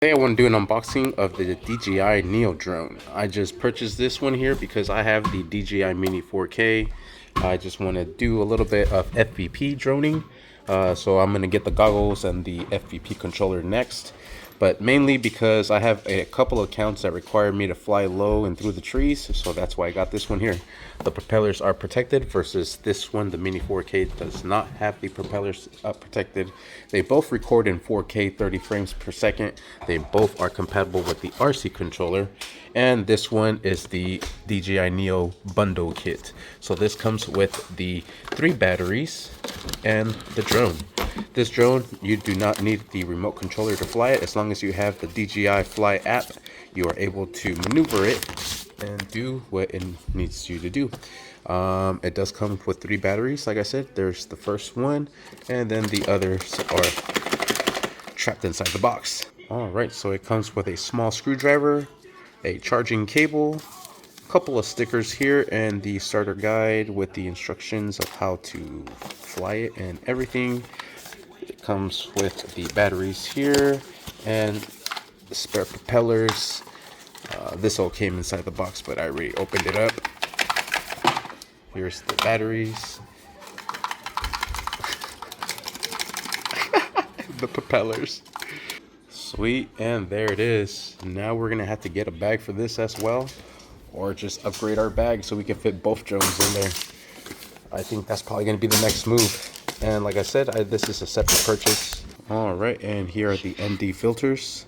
Today I want to do an unboxing of the DJI Neo drone. I just purchased this one here because I have the DJI Mini 4K. I just want to do a little bit of FPV droning. So I'm going to get the goggles and the FPV controller next. But mainly because I have a couple accounts that require me to fly low and through the trees. So that's why I got this one here. The propellers are protected versus this one, the Mini 4K, does not have the propellers protected. They both record in 4K 30 frames per second. They both are compatible with the RC controller. And this one is the DJI Neo bundle kit. So this comes with the 3 batteries and the drone. This drone, you do not need the remote controller to fly it. As long as you have the DJI Fly app, you are able to maneuver it and do what it needs you to do. It does come with 3 batteries. Like I said, there's the first one, and then the others are trapped inside the box. Alright, so it comes with a small screwdriver, a charging cable, a couple of stickers here, and the starter guide with the instructions of how to fly it and everything. It comes with the batteries here and the spare propellers. This all came inside the box, but I already opened it up. Here's the batteries. The propellers. Sweet, and there it is. Now we're gonna have to get a bag for this as well, or just upgrade our bag so we can fit both drones in there. I think that's probably gonna be the next move. And like I said, this is a separate purchase. Alright, and here are the ND filters,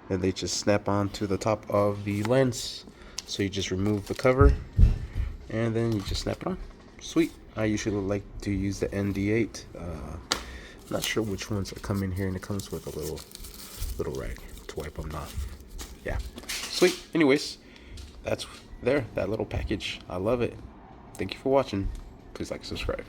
and they just snap on to the top of the lens. So you just remove the cover and then you just snap it on. Sweet. I usually like to use the ND8. Not sure which ones that come in here, and it comes with a little rag to wipe them off. Yeah, sweet. Anyways, that's that little package. I love it. Thank you for watching. Please like and subscribe.